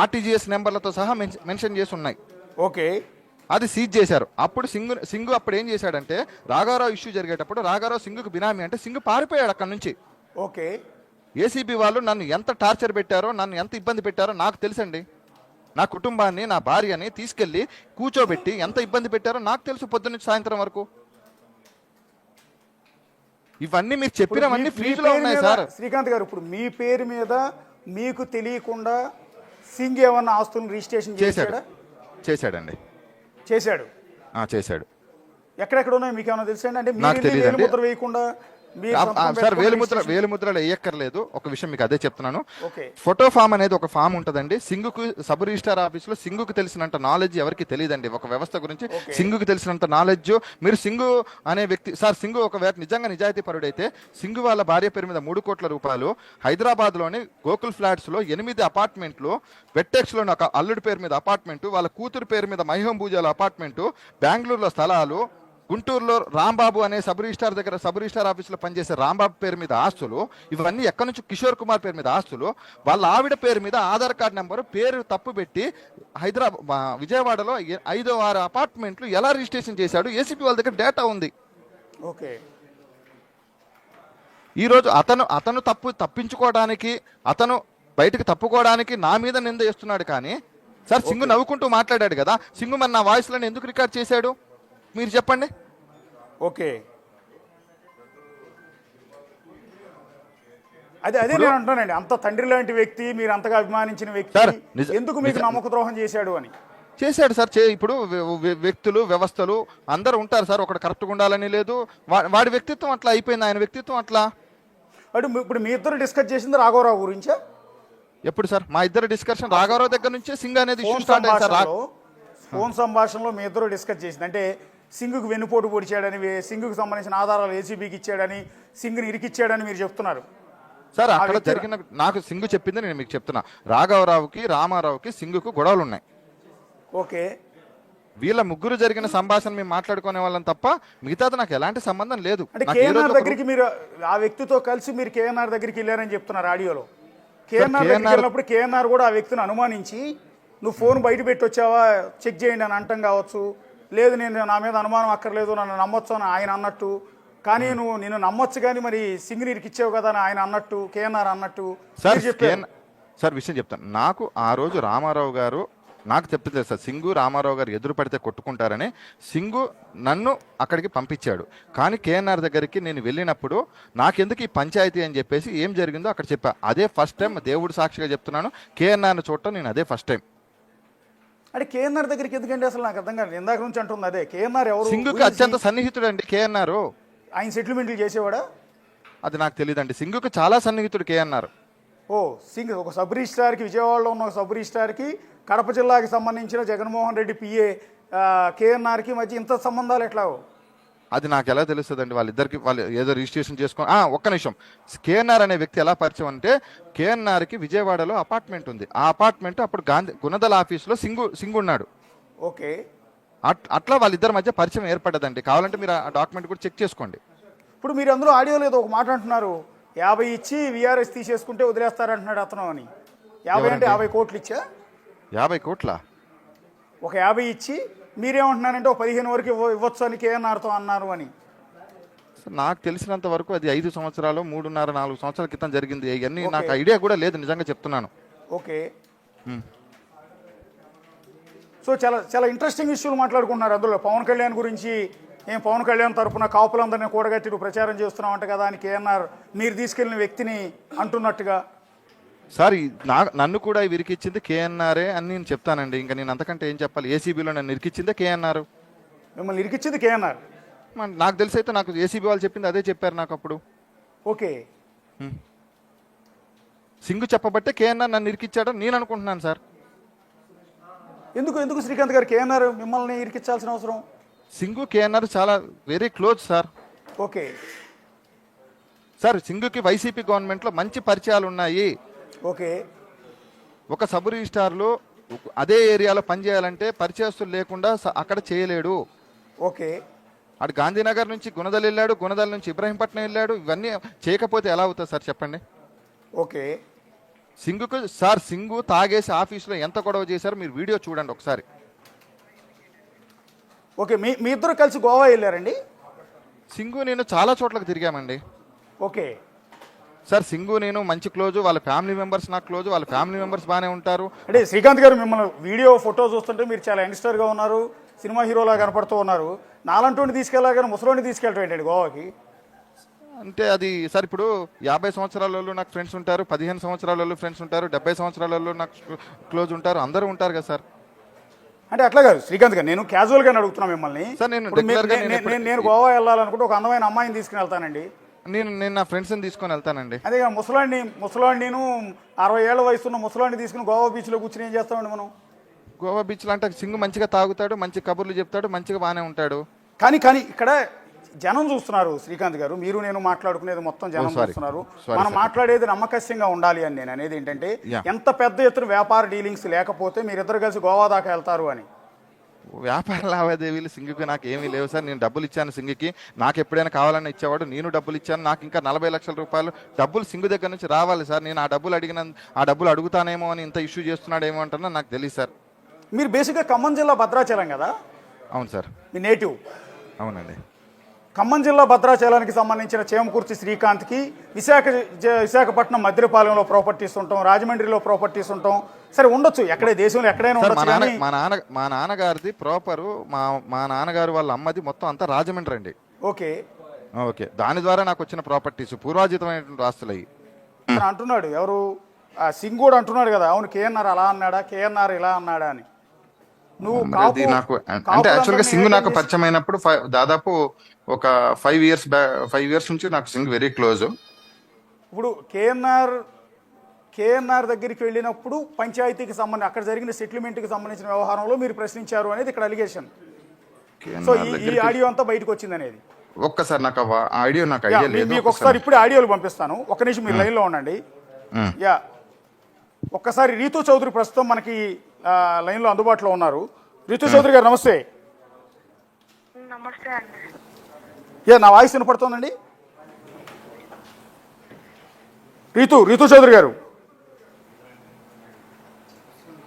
RTGS నెంబర్లతో సహా mention చేసి ఉన్నాయి. ఓకే, అది సీజ్ చేశారు. అప్పుడు సింగు అప్పుడు ఏం చేశాడంటే, రాఘవరావు ఇష్యూ జరిగేటప్పుడు రాఘవరావు సింగుకు బినామీ అంటే సింగు పారిపోయాడు అక్కడ నుంచి. ఓకే. ఏసీబీ వాళ్ళు నన్ను ఎంత టార్చర్ పెట్టారో, నన్ను ఎంత ఇబ్బంది పెట్టారో నాకు తెలుసండి. నా కుటుంబాన్ని, నా భార్యని తీసుకెళ్లి కూర్చోబెట్టి ఎంత ఇబ్బంది పెట్టారో నాకు తెలుసు, పొద్దున్నుంచి సాయంత్రం వరకు. ఇవన్నీ మీరు చెప్పినవన్నీ ఫ్రీజ్లో ఉన్నాయి సార్. శ్రీకాంత్ గారు, ఇప్పుడు మీ పేరు మీద మీకు తెలియకుండా సింగ్ ఏమన్నా ఆస్తులను రిజిస్ట్రేషన్ చేశాడండి. చేశాడు. ఎక్కడెక్కడ ఉన్నాయో మీకు ఏమైనా తెలుసండి? అంటే నాకు తెలియదు. ముద్ర వేయకుండా సార్ వేలుముద్రలు వేయక్కర్లేదు. ఒక విషయం మీకు అదే చెప్తున్నాను. ఫోటో ఫామ్ అనేది ఒక ఫామ్ ఉంటుందండి. సింగుకు సబ్ రిజిస్టార్ ఆఫీస్ లో సింగుకు తెలిసినంత నాలెడ్జ్ ఎవరికి తెలియదండి. ఒక వ్యవస్థ గురించి సింగుకు తెలిసినంత నాలెడ్జ్ మీరు సింగు అనే వ్యక్తి సార్, సింగు ఒక నిజంగా నిజాయితీ పరుడైతే సింగు వాళ్ళ భార్య పేరు మీద 3 కోట్ల రూపాయలు, హైదరాబాద్ లోని గోకుల్ ఫ్లాట్స్ లో 8 అపార్ట్మెంట్లు, వెట్టెక్స్ లోని ఒక అల్లుడి పేరు మీద అపార్ట్మెంట్, వాళ్ళ కూతురు పేరు మీద మైహోం భూజాల అపార్ట్మెంట్, బెంగళూరులో స్థలాలు, గుంటూరులో రాంబాబు అనే సబ్ రిజిస్టార్ ఆఫీసులో పనిచేసే రాంబాబు పేరు మీద ఆస్తులు, ఇవన్నీ ఎక్కడి నుంచి కిషోర్ కుమార్ పేరు మీద ఆస్తులు, వాళ్ళ ఆవిడ పేరు మీద ఆధార్ కార్డు నెంబరు పేరు తప్పు పెట్టి విజయవాడలో 5-6 అపార్ట్మెంట్లు ఎలా రిజిస్ట్రేషన్ చేశాడు, ఏసీపీ వాళ్ళ దగ్గర డేటా ఉంది. ఓకే. ఈరోజు అతను తప్పించుకోవడానికి, అతను బయటకు తప్పుకోవడానికి నా మీద నింద వేస్తున్నాడు. కానీ సార్, సింగు నవ్వుకుంటూ మాట్లాడాడు కదా, సింగు మరి నా వాయిస్లను ఎందుకు రికార్డ్ చేశాడు మీరు చెప్పండి. ఓకే, అదే నేను అంటానండి, అంత తండ్రి లాంటి వ్యక్తి, మీరు అంతగా అభిమానించిన వ్యక్తి ఎందుకు మీకు నమ్మక ద్రోహం చేశాడు అని. చేశాడు సార్. ఇప్పుడు వ్యక్తులు, వ్యవస్థలు అందరూ ఉంటారు సార్. ఒకటి కరెక్ట్గా ఉండాలని లేదు. వాడి వ్యక్తిత్వం అట్లా అయిపోయింది, ఆయన వ్యక్తిత్వం అట్లా. ఇప్పుడు మీ ఇద్దరు డిస్కస్ చేసింది రాఘవరావు గురించా? ఎప్పుడు సార్? మా ఇద్దరు డిస్కషన్ రాఘవరావు దగ్గర నుంచే సింగ్ అనేది ఇష్యూ స్టార్ట్ అయింది సార్. ఫోన్ సంభాషణలో మీ ఇద్దరు డిస్కస్ చేసింది అంటే సింగుకు వెన్నుపోటు పొడిచాడని, సింగుకు సంబంధించిన ఆధారాలు ఏసీబీకి ఇచ్చాడని, సింగుని ఇరికిచ్చాడని మీరు చెప్తున్నారు సార్. అక్కడ జరిగిన నాకు సింగు చెప్పింది నేను మీకు చెప్తున్నా. రాఘవరావుకి, రామారావుకి, సింగుకు గొడవలు ఉన్నాయి. ఓకే. వీళ్ళ ముగ్గురు జరిగిన సంభాషణ మేము మాట్లాడుకునే వాళ్ళం తప్ప మిగతాది నాకు ఎలాంటి సంబంధం లేదు. అంటే కేఎన్ఆర్ దగ్గరికి మీరు ఆ వ్యక్తితో కలిసి మీరు కేఎన్ఆర్ దగ్గరికి వెళ్ళారని చెప్తున్నారు ఆడియోలో. కేఎన్ఆర్ వెళ్ళినప్పుడు కేఎన్ఆర్ కూడా ఆ వ్యక్తిని అనుమానించి నువ్వు ఫోన్ బయట పెట్టి వచ్చావా, చెక్ చేయండి అని అంటాం కావచ్చు, లేదు నేను నా మీద అనుమానం అక్కర్లేదు, నన్ను నమ్మొచ్చు అని ఆయన అన్నట్టు, కానీ నిన్ను నమ్మొచ్చు కానీ మరి సింగిని ఇరికిచ్చావు కదా అని ఆయన అన్నట్టు, కేఎన్ఆర్ అన్నట్టు సార్. విషయం చెప్తాను. నాకు ఆ రోజు రామారావు గారు నాకు చెప్పలేదు సార్, సింగు రామారావు గారు ఎదురు పడితే కొట్టుకుంటారని సింగు నన్ను అక్కడికి పంపించాడు. కానీ కేఎన్ఆర్ దగ్గరికి నేను వెళ్ళినప్పుడు నాకెందుకు ఈ పంచాయతీ అని చెప్పేసి ఏం జరిగిందో అక్కడ చెప్పా. అదే ఫస్ట్ టైం, దేవుడు సాక్షిగా చెప్తున్నాను, కేఎన్ఆర్ని చూడటం నేను అదే ఫస్ట్ టైం. అంటే కేఎన్ఆర్ దగ్గరికి ఎందుకంటే అసలు నాకు అర్థం కాదు, ఇందాక నుంచి అంటుంది అదే. కేఎన్ఆర్ ఎవరు? సింగుకి అత్యంత సన్నిహితుడు అండి కేఎన్ఆర్. ఆయన సెటిల్మెంట్లు చేసేవాడా? అది నాకు తెలియదండి. సింగుకి చాలా సన్నిహితుడు కేఎన్ఆర్. ఓ, సింగ్ ఒక సబ్ రిజిస్ట్రార్కి, విజయవాడలో ఉన్న ఒక సబ్ రిజిస్ట్రార్కి, కడప జిల్లాకి సంబంధించిన జగన్మోహన్ రెడ్డి పిఏ కేఎన్ఆర్కి మధ్య ఇంత సంబంధాలు ఎట్లా? అది నాకు ఎలా తెలుస్తుందండి? వాళ్ళు ఏదో రిజిస్ట్రేషన్ చేసుకొని. ఒక్క నిమిషం. కేఎన్ఆర్ అనే వ్యక్తి ఎలా పరిచయం అంటే, కేఎన్ఆర్కి విజయవాడలో అపార్ట్మెంట్ ఉంది. ఆ అపార్ట్మెంట్ అప్పుడు గుణదల ఆఫీస్లో సింగు ఉన్నాడు. ఓకే. అట్లా వాళ్ళిద్దరి మధ్య పరిచయం ఏర్పడ్డదండి. కావాలంటే మీరు ఆ డాక్యుమెంట్ కూడా చెక్ చేసుకోండి. ఇప్పుడు మీరు అందులో ఆడియోలో ఏదో ఒక మాట అంటున్నారు, 50 ఇచ్చి విఆర్ఎస్ తీసేసుకుంటే వదిలేస్తారంటున్నాడు అతను అని. 50 అంటే 50 కోట్లు ఇచ్చా? 50 కోట్ల? ఒక 50 ఇచ్చి మీరేమంటున్నారంటే ఒక 15 వరకు ఇవ్వచ్చు అని కేఎన్ఆర్తో అన్నారు అని. నాకు తెలిసినంత వరకు అది 5 సంవత్సరాలు, 3.5-4 సంవత్సరాల క్రితం జరిగింది. ఇవన్నీ నాకు ఐడియా కూడా లేదు, నిజంగా చెప్తున్నాను. ఓకే. సో చాలా చాలా ఇంట్రెస్టింగ్ ఇష్యూలు మాట్లాడుకుంటున్నారు అందులో. పవన్ కళ్యాణ్ గురించి, పవన్ కళ్యాణ్ తరఫున కాపులందరినీ కూడగట్టి నువ్వు ప్రచారం చేస్తున్నావంట కదా అని కేఎన్ఆర్ మీరు తీసుకెళ్లిన వ్యక్తిని అంటున్నట్టుగా. సార్, నన్ను కూడా ఇరికిచ్చింది కేఎన్ఆర్ఏ అని నేను చెప్తానండి. ఇంకా నేను అంతకంటే ఏం చెప్పాలి? ఏసీబీలో నన్ను ఇరికిచ్చిందే కేఎన్ఆర్. మిమ్మల్ని ఇరికిచ్చింది కేఎన్ఆర్? నాకు తెలిసి అయితే నాకు ఏసీబీ వాళ్ళు చెప్పింది అదే చెప్పారు నాకు అప్పుడు. ఓకే. సింగు చెప్పబట్టే కేఎన్ఆర్ నన్ను ఇరికిచ్చాడని నేను అనుకుంటున్నాను సార్. ఎందుకు శ్రీకాంత్ గారు కేఎన్ఆర్ మిమ్మల్ని ఇరికించాల్సిన అవసరం? సింగు కేఎన్ఆర్ చాలా very close sir. Okay sir, సింగుకి వైసీపీ గవర్నమెంట్లో మంచి పరిచయాలు ఉన్నాయి. ఓకే. ఒక సబ్ రిజిస్టార్లు అదే ఏరియాలో పనిచేయాలంటే పరిచయస్తులు లేకుండా అక్కడ చేయలేడు. ఓకే. అటు గాంధీనగర్ నుంచి గుణదల్ వెళ్ళాడు, గుణదల్ నుంచి ఇబ్రహీంపట్నం వెళ్ళాడు. ఇవన్నీ చేయకపోతే ఎలా అవుతుంది సార్ చెప్పండి? ఓకే. సింగుకు సార్, సింగు తాగేసి ఆఫీసులో ఎంత గొడవ చేశారో మీరు వీడియో చూడండి ఒకసారి. ఓకే, మీ ఇద్దరు కలిసి గోవా వెళ్ళారండి? సింగు నేను చాలా చోట్లకు తిరిగామండి. ఓకే సార్, సింగు నేను మంచి క్లోజు, వాళ్ళ ఫ్యామిలీ మెంబర్స్ నాకు క్లోజు, వాళ్ళ ఫ్యామిలీ మెంబర్స్ బాగానే ఉంటారు. అంటే శ్రీకాంత్ గారు, మిమ్మల్ని వీడియో ఫోటో చూస్తుంటే మీరు చాలా యంగ్స్టర్గా ఉన్నారు, సినిమా హీరోలా కనపడుతూ ఉన్నారు. నాలంటోని తీసుకెళ్ళాగానే ముసలోని తీసుకెళ్ళటం ఏంటండి గోవాకి? అంటే అది సార్, ఇప్పుడు 50 సంవత్సరాల వాళ్ళు నాకు ఫ్రెండ్స్ ఉంటారు, 15 సంవత్సరాల వాళ్ళు ఫ్రెండ్స్ ఉంటారు, 70 సంవత్సరాల వాళ్ళు నాకు క్లోజ్ ఉంటారు, అందరూ ఉంటారు కదా సార్. అంటే అట్లా కాదు శ్రీకాంత్ గారు, నేను క్యాజువల్గా అడుగుతున్నా మిమ్మల్ని. సార్, నేను ఇప్పుడు రెగ్యులర్ గా నేను గోవా వెళ్ళాలనుకుంటే ఒక అందమైన అమ్మాయిని తీసుకుని వెళ్తానండి. నేను నా ఫ్రెండ్స్ని తీసుకొని వెళ్తానండి. అదే ముసలాడిని 60 ఏళ్ల వయసున్న ముసలాడిని తీసుకుని గోవా బీచ్లో కూర్చుని ఏం చేస్తామండి మనం? గోవా బీచ్లో అంటే సింగు మంచిగా తాగుతాడు, మంచి కబుర్లు చెప్తాడు, మంచిగా బాగానే ఉంటాడు. కానీ ఇక్కడ జనం చూస్తున్నారు శ్రీకాంత్ గారు, మీరు నేను మాట్లాడుకునేది మొత్తం జనం చూస్తున్నారు. మనం మాట్లాడేది నమ్మకస్యంగా ఉండాలి అని నేను అనేది ఏంటంటే, ఎంత పెద్ద ఎత్తున వ్యాపార డీలింగ్స్ లేకపోతే మీరిద్దరు కలిసి గోవా దాకా వెళ్తారు అని. వ్యాపార లావాదేవీలు సింగుకి నాకు ఏమీ లేవు సార్. నేను డబ్బులు ఇచ్చాను సింగుకి, నాకు ఎప్పుడైనా కావాలని ఇచ్చేవాడు, నేను డబ్బులు ఇచ్చాను. నాకు ఇంకా 40 లక్షల రూపాయలు డబ్బులు సింగు దగ్గర నుంచి రావాలి సార్. నేను ఆ డబ్బులు అడుగుతానేమో అని ఇంత ఇష్యూ చేస్తున్నాడేమో అంటున్నా నాకు తెలియదు సార్. మీరు బేసిక్గా ఖమ్మం జిల్లా భద్రాచలం కదా? అవును సార్. మీ నేటివ్? అవునండి. ఖమ్మం జిల్లా భద్రాచలానికి సంబంధించిన చేమకుర్తి శ్రీకాంత్కి విశాఖపట్నం మద్దిపాలెంలో ప్రాపర్టీస్ ఉంటాం, రాజమండ్రిలో ప్రాపర్టీస్ ఉంటాం. సరే ఉండొచ్చు, ఎక్కడే దేశంలో ఎక్కడైనా ఉండొచ్చు. మా నాన్నగారిది ప్రాపరు, మా నాన్నగారు వాళ్ళ అమ్మది మొత్తం అంతా రాజమండ్రి అండి. ఓకే ఓకే, దాని ద్వారా నాకు వచ్చిన ప్రాపర్టీస్ పూర్వాజితమైనటువంటి ఆస్తులు అయ్యి అంటున్నాడు. ఎవరు? సింగ్ కూడా అంటున్నాడు కదా, అవును కేఎన్ఆర్ అలా అన్నాడా, కేఎన్ఆర్ ఇలా అన్నాడా అని. నువ్వు నాకు అంటే యాక్చువల్గా సింగ్ నాకు పరిచయం అయినప్పుడు దాదాపు ఒక 5 ఇయర్స్ నుంచి నాకు సింగ్ వెరీ క్లోజ్. ఇప్పుడు కేఎన్ఆర్ దగ్గరికి వెళ్ళినప్పుడు పంచాయతీకి సంబంధించి అక్కడ జరిగిన సెటిల్మెంట్కి సంబంధించిన వ్యవహారంలో మీరు ప్రశ్నించారు అనేది ఇక్కడ అలిగేషన్. సో ఈ ఆడియో అంతా బయటకు వచ్చింది అనేది. ఒక్కసారి నాకు ఆడియో నాకు ఐడియా లేదు. మీకు ఒకసారి ఇప్పుడు ఆడియోలు పంపిస్తాను, ఒక్క నిమిషం మీరు లైన్లో ఉండండి. యా, ఒక్కసారి రీతు చౌదరి ప్రస్తుతం మనకి లైన్లో అందుబాటులో ఉన్నారు. రీతు చౌదరి గారు నమస్తే. నమస్తే అండి. యా, నా వాయిస్ వినపడుతోందండి? రీతు చౌదరి గారు,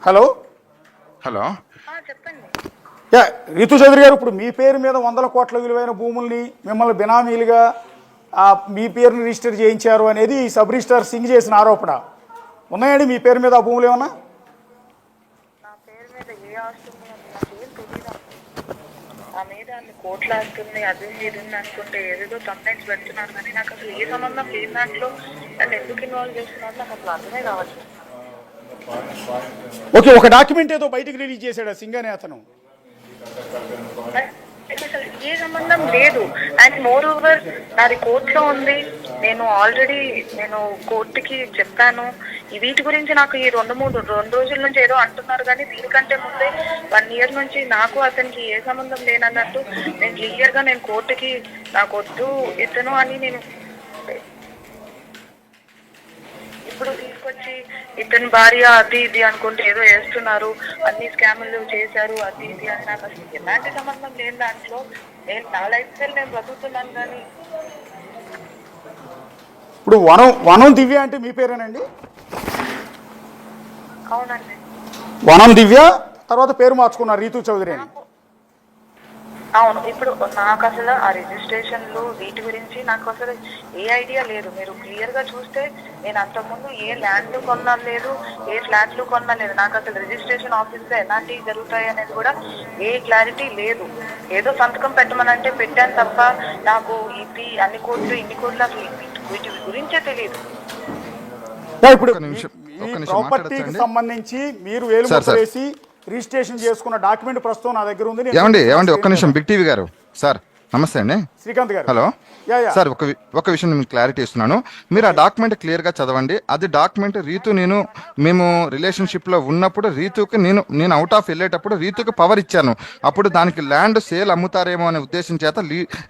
హలో. చెప్పండి. యా, రీతు చౌదరి గారు, ఇప్పుడు మీ పేరు మీద 100 కోట్ల విలువైన భూముల్ని మిమ్మల్ని బినామీలుగా మీ పేరుని రిజిస్టర్ చేయించారు అనేది సబ్ రిజిస్ట్రార్ సింగ్ చేసిన ఆరోపణ. ఉన్నాయండి మీ పేరు మీద ఆ భూములు ఏమన్నా? నా పేరు మీద ఏ ఆస్తుంది నాకేం తెలీదు. ఆ మీద అన్ని కోట్లు ఆస్తుంది, అది ఇది అనుకుంటే ఏదేదో కంప్లైంట్స్ పెడుతున్నారు, కానీ నాకు అసలు ఏ సంబంధం లేని దాంట్లో నన్ను ఎందుకు ఇన్వాల్వ్ చేస్తున్నారు నాకు అసలు అర్థమే కావచ్చు. ఓకే, ఒక డాక్యుమెంట్ ఏదో బయటకు రిలీజ్ చేశాడు సింగ్ అనే అతను. అసలు ఏ సంబంధం లేదు. అండ్ మోర్ ఓవర్ నాది కోర్టులో ఉంది. నేను కోర్టుకి చెప్పాను. వీటి గురించి నాకు ఈ 2 రోజుల నుంచి ఏదో అంటున్నారు, కానీ దీనికంటే ముందే 1 ఇయర్ నుంచి నాకు అతనికి ఏ సంబంధం లేనన్నట్టు నేను క్లియర్గా కోర్టుకి నాకు వద్దు ఇతను అని నేను ఇప్పుడు తీసుకొచ్చి ఇతని భార్య అది ఇది అనుకుంటే ఏదో వేస్తున్నారు, అన్ని స్కాములు చేశారు అది ఇది అని. నాకు అసలు ఎలాంటి సంబంధం లేని దాంట్లో నా లైఫ్ స్టైల్ నేను బతుకుతున్నాను. కానీ ఇప్పుడు వనం దివ్య అంటే మీ పేరేనండి? అవునండి, వనం దివ్య, తర్వాత పేరు మార్చుకున్నారు రీతు చౌదరి అని. అవును. ఇప్పుడు నాకు అసలు ఆ రిజిస్ట్రేషన్లు వీటి గురించి నాకు అసలు ఏ ఐడియా లేదు. మీరు క్లియర్గా చూస్తే నేను అంతకుముందు ఏ ల్యాండ్లు కొన్నా లేదు, ఏ ఫ్లాట్లు కొన్నా లేదు. నాకు అసలు రిజిస్ట్రేషన్ ఆఫీస్లో ఎలాంటివి జరుగుతాయి అనేది కూడా ఏ క్లారిటీ లేదు. ఏదో సంతకం పెట్టమనంటే పెట్టాను తప్ప నాకు ఇది అన్ని కోట్లు ఇన్ని కోట్లు అసలు వీటి గురించే తెలియదు. ఇప్పుడు ప్రాపర్టీకి సంబంధించి మీరు వేలుముద్ర వేసి రిజిస్ట్రేషన్ చేసుకున్న డాక్యుమెంట్ ప్రస్తుతం నా దగ్గర ఉంది. ఏమండి ఒక్క నిమిషం, బిగ్ టీవీ గారు. సార్ నమస్తే అండి. శ్రీకాంత్ గారు. హలో సార్, ఒక విషయం మీకు క్లారిటీ ఇస్తున్నాను. మీరు ఆ డాక్యుమెంట్ క్లియర్గా చదవండి. అది డాక్యుమెంట్ మేము రిలేషన్షిప్లో ఉన్నప్పుడు నేను అవుట్ ఆఫ్ వెళ్ళేటప్పుడు రీతుకి పవర్ ఇచ్చాను. అప్పుడు దానికి ల్యాండ్ సేల్ అమ్ముతారేమో అనే ఉద్దేశం చేత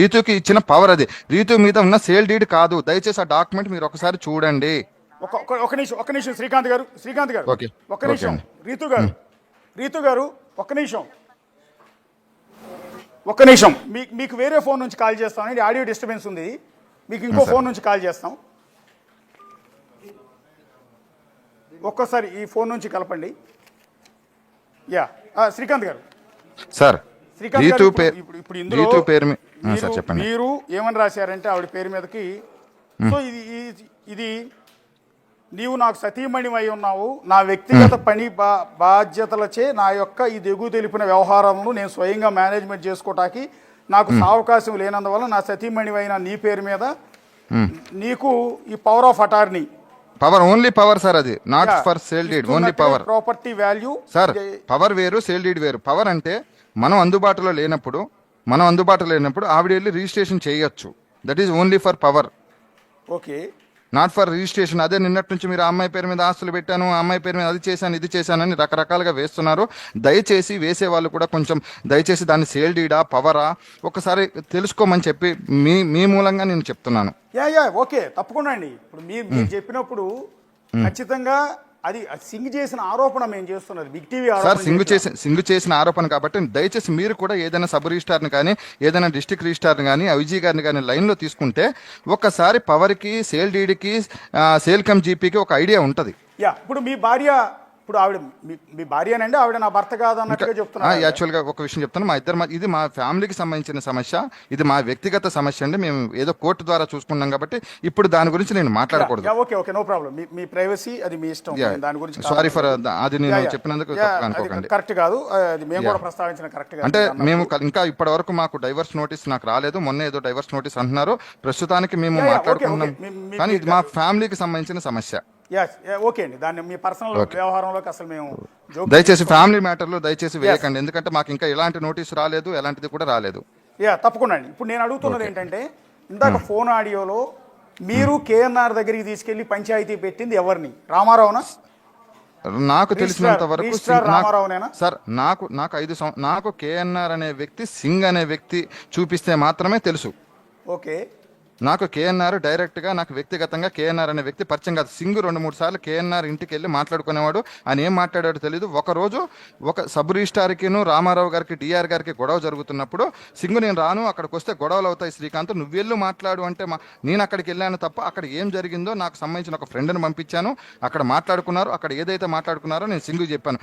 రీతుకి ఇచ్చిన పవర్ అది. రీతు మీద ఉన్న సేల్ డీడ్ కాదు. దయచేసి ఆ డాక్యుమెంట్ మీరు ఒకసారి చూడండి. ఒక నిమిషం శ్రీకాంత్ గారు. ఓకే, ఒక నిమిషం. రీతు గారు ఒక్క నిమిషం. మీకు వేరే ఫోన్ నుంచి కాల్ చేస్తాం. ఇది ఆడియో డిస్టర్బెన్స్ ఉంది, మీకు ఇంకో ఫోన్ నుంచి కాల్ చేస్తాం. ఒక్కసారి ఈ ఫోన్ నుంచి కలపండి. యా శ్రీకాంత్ గారు. సార్ శ్రీకాంత్ రీతు గారు, పేరు ఇప్పుడు ఇందులో రీతు పేరు సార్ చెప్పండి. మీరు ఏమని రాశారంటే ఆవిడ పేరు మీదకి, సో ఇది నీవు నాకు సతీమణి అయి ఉన్నావు, నా వ్యక్తిగత పని బాధ్యతలచే నా యొక్క ఈ దిగు తెలిపిన వ్యవహారాలను నేను స్వయంగా మేనేజ్మెంట్ చేసుకోవటానికి నాకు అవకాశం లేనందువల్ల నా సతీమణి అయిన నీ పేరు మీద నీకు ఈ power of attorney, power only power sir, అది not for sale deed, only power. Property value sir power వేరు, సేల్ డీడ్ వేరు. పవర్ అంటే మనం అందుబాటులో లేనప్పుడు ఆవిడ వెళ్ళి రిజిస్ట్రేషన్ చేయొచ్చు. That is only for power, okay, not for registration. అదే నిన్నటి నుంచి మీరు ఆ అమ్మాయి పేరు మీద ఆస్తులు పెట్టాను, ఆ అమ్మాయి పేరు మీద అది చేశాను ఇది చేశానని రకరకాలుగా వేస్తున్నారు. దయచేసి వేసే వాళ్ళు కూడా కొంచెం దయచేసి దాన్ని సేల్ డీడా పవరా ఒకసారి తెలుసుకోమని చెప్పి మీ మూలంగా నేను చెప్తున్నాను. యా ఓకే, తప్పకుండా అండి. ఇప్పుడు మీరు చెప్పినప్పుడు ఖచ్చితంగా అది సింగ్ చేసిన ఆరోపణ మేము చేస్తున్నది బిగ్ టీవీ సార్. సింగు చేసిన ఆరోపణ కాబట్టి దయచేసి మీరు కూడా ఏదైనా సబ్ రిజిస్టార్ని కానీ ఏదైనా డిస్ట్రిక్ట్ రిజిస్టార్ని కానీ ఐజీ గారిని కానీ లైన్లో తీసుకుంటే ఒక్కసారి పవర్కి సేల్ డీడ్కి సేల్ కమ్ జీపీకి ఒక ఐడియా ఉంటుంది. యా ఇప్పుడు మీ భార్య, ఇప్పుడు ఆవిడ మీ భార్యనండి, ఆవిడ నా భర్త కాదన్నట్టుగా చెప్తున్నా. యాక్చువల్గా ఒక విషయం చెప్తాను, మా ఇద్దరు ఇది మా ఫ్యామిలీకి సంబంధించిన సమస్య, ఇది మా వ్యక్తిగత సమస్య అండి. మేము ఏదో కోర్టు ద్వారా చూసుకున్నాం కాబట్టి ఇప్పుడు దాని గురించి నేను మాట్లాడకూడదు. Okay okay, no problem. మీ ప్రైవసీ అది మీ ఇష్టం. దాని గురించి సారీ ఫర్ అది నేను చెప్పినందుకు అనుకోకండి. కరెక్ట్ కాదు, అది మేము కూడా ప్రస్తావించిన కరెక్ట్ కాదు. అంటే మేము ఇంకా ఇప్పటి వరకు మాకు డైవర్స్ నోటీస్ నాకు రాలేదు. మొన్న ఏదో డైవర్స్ నోటీస్ అంటున్నారు. ప్రస్తుతానికి మేము మాట్లాడుకుంటున్నాం, కానీ ఇది మా ఫ్యామిలీకి సంబంధించిన సమస్య. ఓకే అండి, దాన్ని మీ పర్సనల్ వ్యవహారంలోకి అసలు మేము దయచేసి ఫ్యామిలీ మ్యాటర్లో దయచేసి వేయకండి, ఎందుకంటే మాకు ఇంకా ఎలాంటి నోటీసు రాలేదు, ఎలాంటిది కూడా రాలేదు. తప్పకుండా అండి. ఇప్పుడు నేను అడుగుతున్నది ఏంటంటే, ఇందాక ఫోన్ ఆడియోలో మీరు కేఎన్ఆర్ దగ్గరికి తీసుకెళ్లి పంచాయతీ పెట్టింది ఎవరిని? రామారావునా? నాకు తెలిసినంత వరకు రామారావునేనా సార్. నాకు కేఎన్ఆర్ అనే వ్యక్తి, సింగ్ అనే వ్యక్తి చూపిస్తే మాత్రమే తెలుసు. ఓకే, నాకు కేఎన్ఆర్ డైరెక్ట్గా నాకు వ్యక్తిగతంగా కేఎన్ఆర్ అనే వ్యక్తి పరిచయం కాదు. సింగ్ 2-3 సార్లు కేఎన్ఆర్ ఇంటికి వెళ్ళి మాట్లాడుకునేవాడు. ఆయన ఏం మాట్లాడాడో తెలియదు. ఒకరోజు ఒక సబ్ రిజిస్టార్కిను రామారావు గారికి డిఆర్ గారికి గొడవ జరుగుతున్నప్పుడు సింగ్ నేను రాను, అక్కడికి వస్తే గొడవలు అవుతాయి శ్రీకాంత్, నువ్వెళ్ళు మాట్లాడు అంటే నేను అక్కడికి వెళ్ళాను తప్ప అక్కడ ఏం జరిగిందో నాకు సంబంధించిన ఒక ఫ్రెండ్ని పంపించాను. అక్కడ మాట్లాడుకున్నారు. అక్కడ ఏదైతే మాట్లాడుకున్నారో నేను సింగ్ చెప్పాను.